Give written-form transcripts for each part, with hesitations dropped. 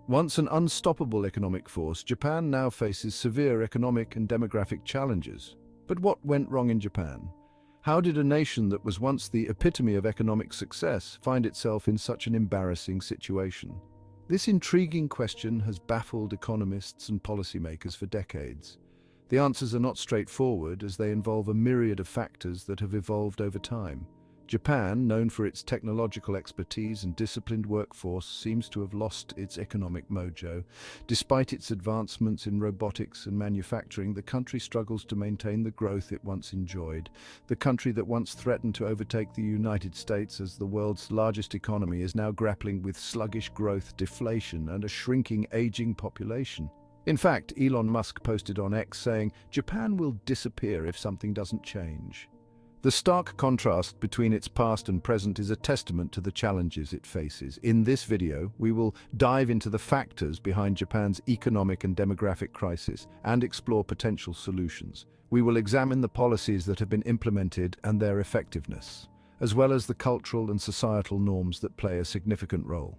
Once an unstoppable economic force, Japan now faces severe economic and demographic challenges. But what went wrong in Japan? How did a nation that was once the epitome of economic success find itself in such an embarrassing situation? This intriguing question has baffled economists and policymakers for decades. The answers are not straightforward, as they involve a myriad of factors that have evolved over time. Japan, known for its technological expertise and disciplined workforce, seems to have lost its economic mojo. Despite its advancements in robotics and manufacturing, the country struggles to maintain the growth it once enjoyed. The country that once threatened to overtake the United States as the world's largest economy is now grappling with sluggish growth, deflation, and a shrinking, aging population. In fact, Elon Musk posted on X saying, "Japan will disappear if something doesn't change." The stark contrast between its past and present is a testament to the challenges it faces. In this video, we will dive into the factors behind Japan's economic and demographic crisis and explore potential solutions. We will examine the policies that have been implemented and their effectiveness, as well as the cultural and societal norms that play a significant role.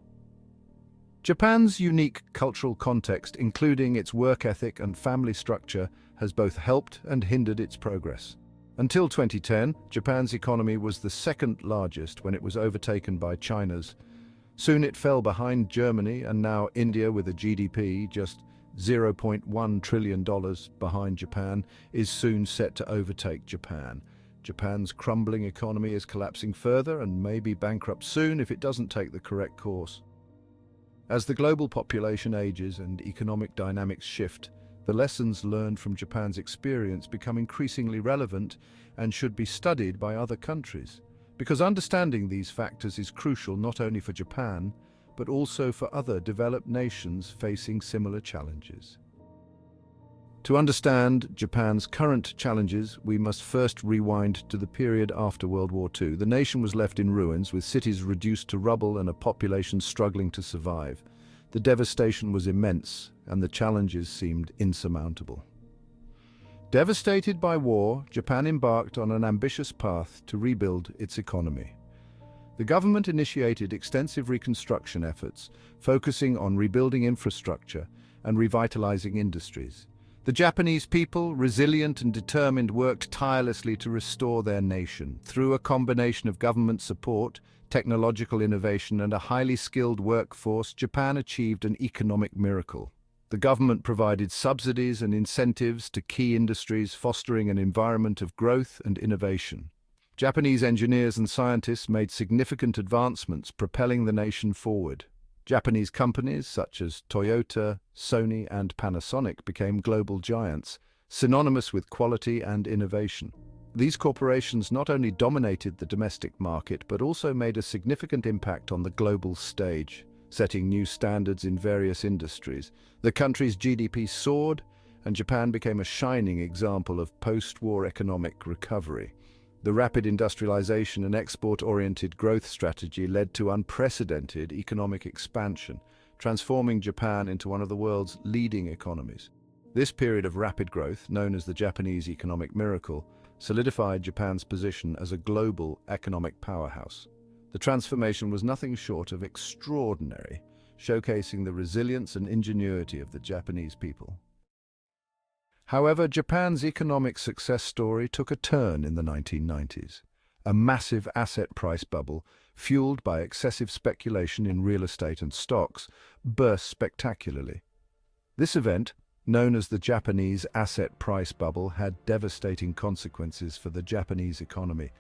Japan's unique cultural context, including its work ethic and family structure, has both helped and hindered its progress. Until 2010, Japan's economy was the second largest when it was overtaken by China's. Soon it fell behind Germany, and now India, with a GDP just $0.1 trillion behind Japan, is soon set to overtake Japan. Japan's crumbling economy is collapsing further and may be bankrupt soon if it doesn't take the correct course. As the global population ages and economic dynamics shift, the lessons learned from Japan's experience become increasingly relevant and should be studied by other countries, because understanding these factors is crucial not only for Japan, but also for other developed nations facing similar challenges. To understand Japan's current challenges, we must first rewind to the period after World War II. The nation was left in ruins, with cities reduced to rubble and a population struggling to survive. The devastation was immense, and the challenges seemed insurmountable. Devastated by war, Japan embarked on an ambitious path to rebuild its economy. The government initiated extensive reconstruction efforts, focusing on rebuilding infrastructure and revitalizing industries. The Japanese people, resilient and determined, worked tirelessly to restore their nation. Through a combination of government support, technological innovation, and a highly skilled workforce, Japan achieved an economic miracle. The government provided subsidies and incentives to key industries, fostering an environment of growth and innovation. Japanese engineers and scientists made significant advancements, propelling the nation forward. Japanese companies such as Toyota, Sony, and Panasonic became global giants, synonymous with quality and innovation. These corporations not only dominated the domestic market, but also made a significant impact on the global stage, setting new standards in various industries. The country's GDP soared, and Japan became a shining example of post-war economic recovery. The rapid industrialization and export-oriented growth strategy led to unprecedented economic expansion, transforming Japan into one of the world's leading economies. This period of rapid growth, known as the Japanese economic miracle, solidified Japan's position as a global economic powerhouse. The transformation was nothing short of extraordinary, showcasing the resilience and ingenuity of the Japanese people. However, Japan's economic success story took a turn in the 1990s. A massive asset price bubble, fueled by excessive speculation in real estate and stocks, burst spectacularly. This event, known as the Japanese asset price bubble, had devastating consequences for the Japanese economy.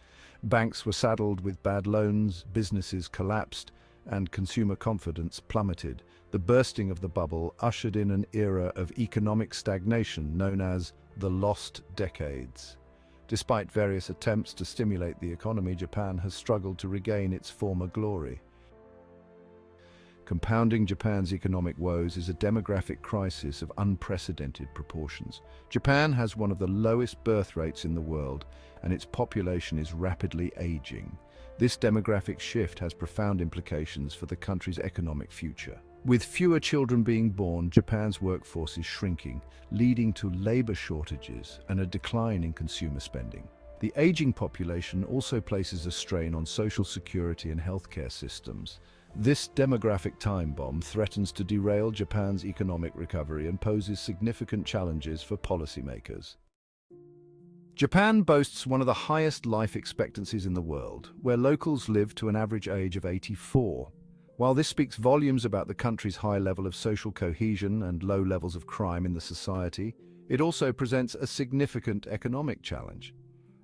Banks were saddled with bad loans, businesses collapsed, and consumer confidence plummeted. The bursting of the bubble ushered in an era of economic stagnation known as the lost decades. Despite various attempts to stimulate the economy, Japan has struggled to regain its former glory. Compounding Japan's economic woes is a demographic crisis of unprecedented proportions. Japan has one of the lowest birth rates in the world, and its population is rapidly aging. This demographic shift has profound implications for the country's economic future. With fewer children being born, Japan's workforce is shrinking, leading to labor shortages and a decline in consumer spending. The aging population also places a strain on social security and healthcare systems, This demographic time bomb threatens to derail Japan's economic recovery and poses significant challenges for policymakers. Japan boasts one of the highest life expectancies in the world, where locals live to an average age of 84. While this speaks volumes about the country's high level of social cohesion and low levels of crime in the society, it also presents a significant economic challenge.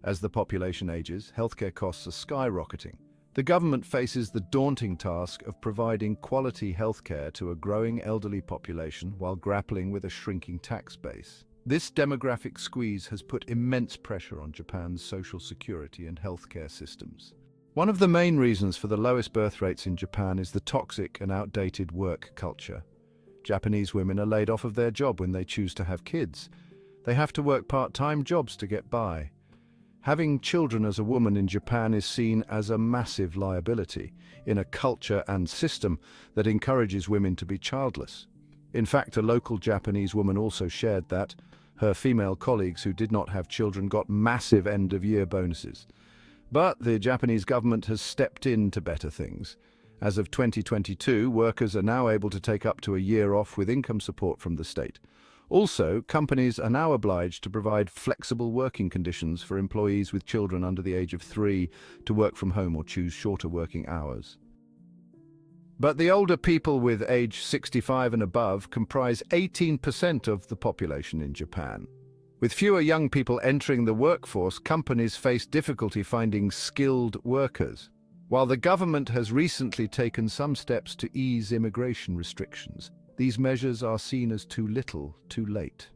As the population ages, healthcare costs are skyrocketing. The government faces the daunting task of providing quality healthcare to a growing elderly population while grappling with a shrinking tax base. This demographic squeeze has put immense pressure on Japan's social security and healthcare systems. One of the main reasons for the lowest birth rates in Japan is the toxic and outdated work culture. Japanese women are laid off of their job when they choose to have kids. They have to work part-time jobs to get by. Having children as a woman in Japan is seen as a massive liability in a culture and system that encourages women to be childless. In fact, a local Japanese woman also shared that her female colleagues who did not have children got massive end-of-year bonuses. But the Japanese government has stepped in to better things. As of 2022, workers are now able to take up to a year off with income support from the state. Also, companies are now obliged to provide flexible working conditions for employees with children under the age of 3 to work from home or choose shorter working hours. But the older people with age 65 and above comprise 18% of the population in Japan. With fewer young people entering the workforce, companies face difficulty finding skilled workers. While the government has recently taken some steps to ease immigration restrictions, these measures are seen as too little, too late.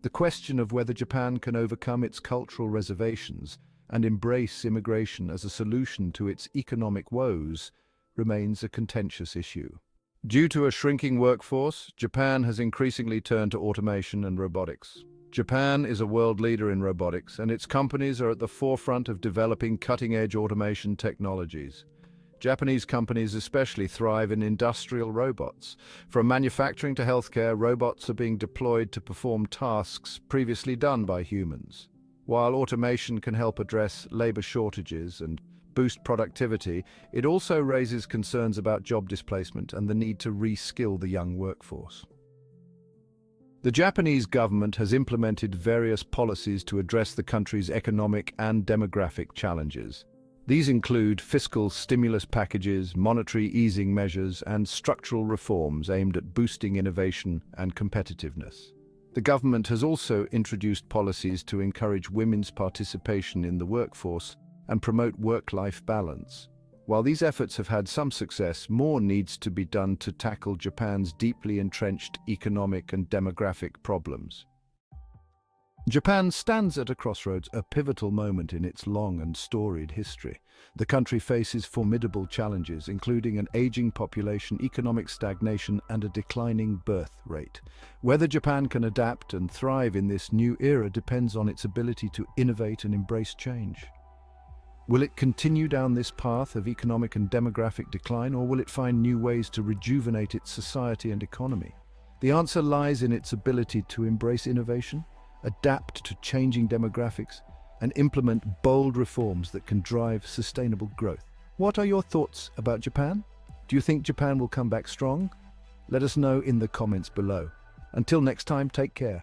The question of whether Japan can overcome its cultural reservations and embrace immigration as a solution to its economic woes remains a contentious issue. Due to a shrinking workforce, Japan has increasingly turned to automation and robotics. Japan is a world leader in robotics, and its companies are at the forefront of developing cutting-edge automation technologies. Japanese companies especially thrive in industrial robots. From manufacturing to healthcare, robots are being deployed to perform tasks previously done by humans. While automation can help address labor shortages and boost productivity, it also raises concerns about job displacement and the need to re-skill the young workforce. The Japanese government has implemented various policies to address the country's economic and demographic challenges. These include fiscal stimulus packages, monetary easing measures, and structural reforms aimed at boosting innovation and competitiveness. The government has also introduced policies to encourage women's participation in the workforce and promote work-life balance. While these efforts have had some success, more needs to be done to tackle Japan's deeply entrenched economic and demographic problems. Japan stands at a crossroads, a pivotal moment in its long and storied history. The country faces formidable challenges, including an aging population, economic stagnation, and a declining birth rate. Whether Japan can adapt and thrive in this new era depends on its ability to innovate and embrace change. Will it continue down this path of economic and demographic decline, or will it find new ways to rejuvenate its society and economy? The answer lies in its ability to embrace innovation, adapt to changing demographics, and implement bold reforms that can drive sustainable growth. What are your thoughts about Japan? Do you think Japan will come back strong? Let us know in the comments below. Until next time, take care.